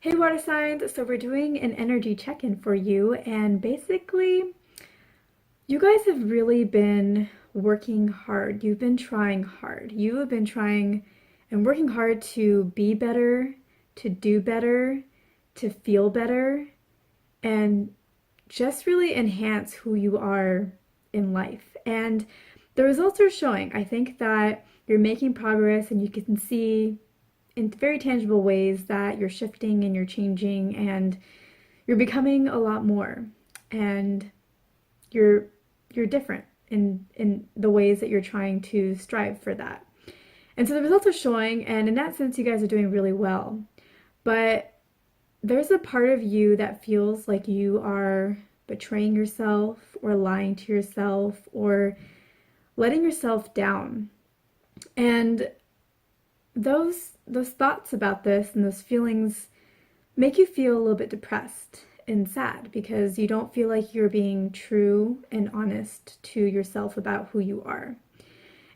Hey water signs, so we're doing an energy check-in for you, and basically you guys have really been working hard. You've been trying hard. You have been trying and working hard to be better, to do better, to feel better, and just really enhance who you are in life. And the results are showing. I think that you're making progress and you can see in very tangible ways that you're shifting and you're changing and you're becoming a lot more, and you're you're different in the ways that you're trying to strive for that. And so the results are showing, and in that sense you guys are doing really well. But there's a part of you that feels like you are betraying yourself or lying to yourself or letting yourself down. And those thoughts about this and those feelings make you feel a little bit depressed and sad because you don't feel like you're being true and honest to yourself about who you are.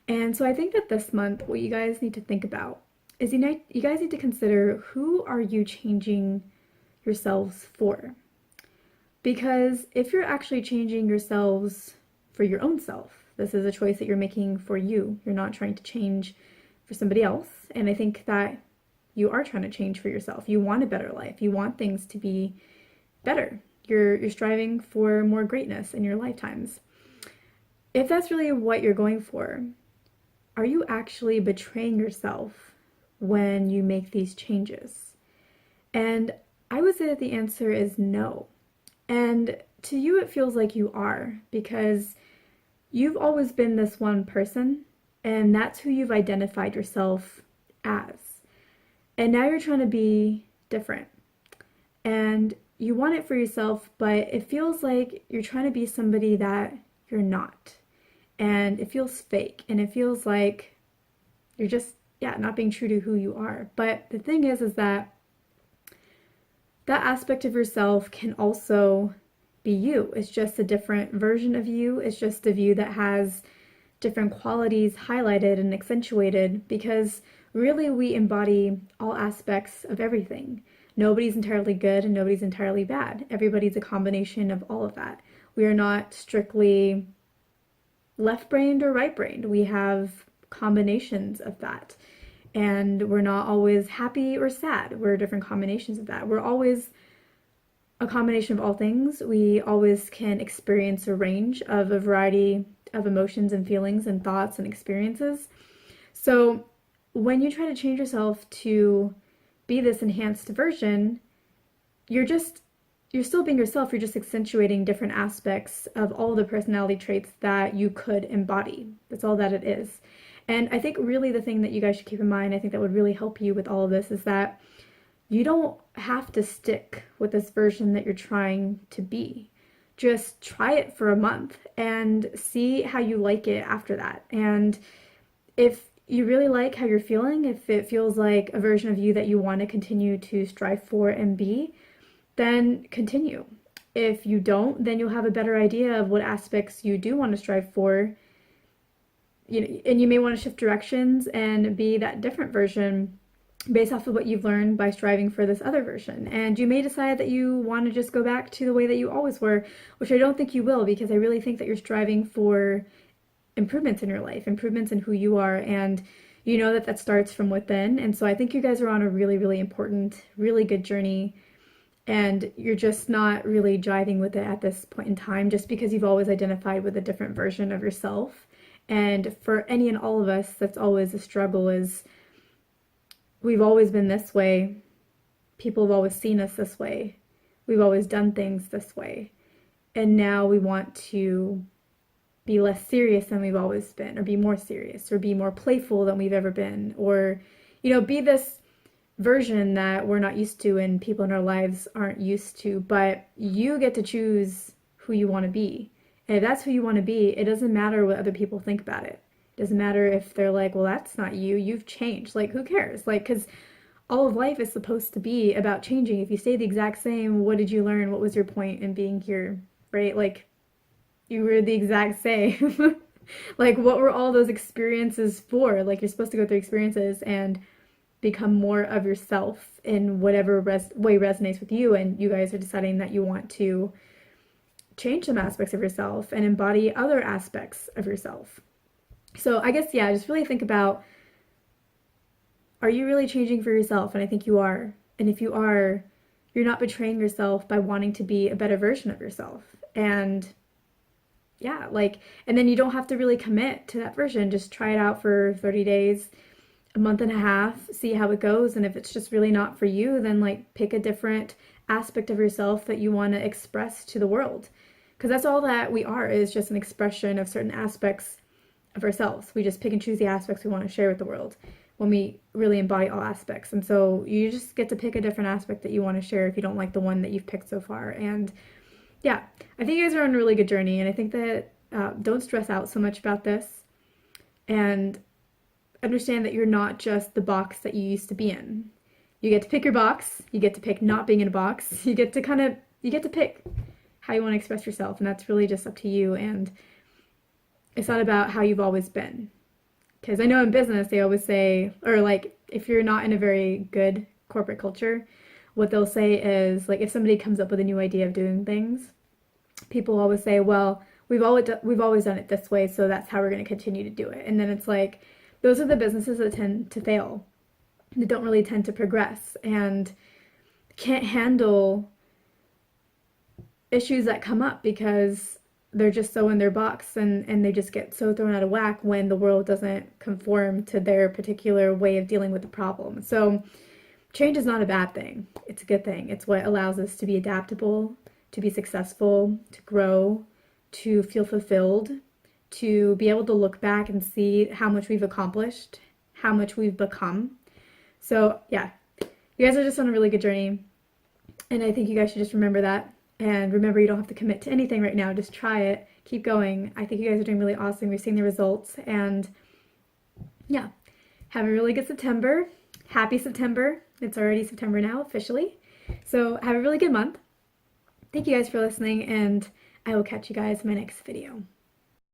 And so I think that this month what you guys need to think about is you guys need to consider, who are you changing yourselves for? Because if you're actually changing yourselves for your own self, this is a choice that you're making for you. You're not trying to change for somebody else. And I think that you are trying to change for yourself. You want a better life. You want things to be better. You're striving for more greatness in your lifetimes. If that's really what you're going for, are you actually betraying yourself when you make these changes? And I would say that the answer is no. And to you it feels like you are, because you've always been this one person, and that's who you've identified yourself as. And now you're trying to be different. And you want it for yourself, but it feels like you're trying to be somebody that you're not. And it feels fake. And it feels like you're just, not being true to who you are. But the thing is that that aspect of yourself can also be you. It's just a different version of you. It's just a you that has different qualities highlighted and accentuated, because really we embody all aspects of everything. Nobody's entirely good and nobody's entirely bad. Everybody's a combination of all of that. We are not strictly left-brained or right-brained. We have combinations of that. And we're not always happy or sad. We're different combinations of that. We're always a combination of all things. We always can experience a range of a variety of emotions and feelings and thoughts and experiences. So when you try to change yourself to be this enhanced version, you're still being yourself. You're just accentuating different aspects of all the personality traits that you could embody. That's all that it is. And I think really the thing that you guys should keep in mind, I think that would really help you with all of this, is that you don't have to stick with this version that you're trying to be. Just try it for a month and see how you like it after that. And if you really like how you're feeling, if it feels like a version of you that you want to continue to strive for and be, then continue. If you don't, then you'll have a better idea of what aspects you do want to strive for. And you may want to shift directions and be that different version based off of what you've learned by striving for this other version. And you may decide that you want to just go back to the way that you always were, which I don't think you will, because I really think that you're striving for improvements in your life, improvements in who you are, and you know that that starts from within. And so I think you guys are on a really, really important, really good journey, and you're just not really jiving with it at this point in time, just because you've always identified with a different version of yourself. And for any and all of us, that's always a struggle, is we've always been this way. People have always seen us this way. We've always done things this way. And now we want to be less serious than we've always been, or be more serious, or be more playful than we've ever been, or, be this version that we're not used to and people in our lives aren't used to. But you get to choose who you want to be. And if that's who you want to be, it doesn't matter what other people think about it. It doesn't matter if they're like, well, that's not you, you've changed. Like, who cares? Like, because all of life is supposed to be about changing. If you stay the exact same, what did you learn? What was your point in being here, right? Like, you were the exact same. Like, what were all those experiences for? Like, you're supposed to go through experiences and become more of yourself in whatever way resonates with you, and you guys are deciding that you want to change some aspects of yourself and embody other aspects of yourself. So I guess, yeah, just really think about, are you really changing for yourself? And I think you are. And if you are, you're not betraying yourself by wanting to be a better version of yourself. And yeah, like, and then you don't have to really commit to that version. Just try it out for 30 days, a month and a half, see how it goes. And if it's just really not for you, then like pick a different aspect of yourself that you want to express to the world. Because that's all that we are, is just an expression of certain aspects of ourselves. We just pick and choose the aspects we want to share with the world when we really embody all aspects. And so you just get to pick a different aspect that you want to share if you don't like the one that you've picked so far. And yeah, I think you guys are on a really good journey. And I think that don't stress out so much about this. And understand that you're not just the box that you used to be in. You get to pick your box. You get to pick not being in a box. You get to pick how you want to express yourself. And that's really just up to you. And it's not about how you've always been. Because I know in business, they always say, or like, if you're not in a very good corporate culture, what they'll say is, like, if somebody comes up with a new idea of doing things, people always say, well, we've always done it this way, so that's how we're going to continue to do it. And then it's like, those are the businesses that tend to fail. They don't really tend to progress and can't handle issues that come up because they're just so in their box, and they just get so thrown out of whack when the world doesn't conform to their particular way of dealing with the problem. So change is not a bad thing. It's a good thing. It's what allows us to be adaptable, to be successful, to grow, to feel fulfilled, to be able to look back and see how much we've accomplished, how much we've become. So yeah, you guys are just on a really good journey, and I think you guys should just remember that. And remember, you don't have to commit to anything right now. Just try it. Keep going. I think you guys are doing really awesome. We're seeing the results. And yeah, have a really good September. Happy September. It's already September now, officially. So have a really good month. Thank you guys for listening, and I will catch you guys in my next video.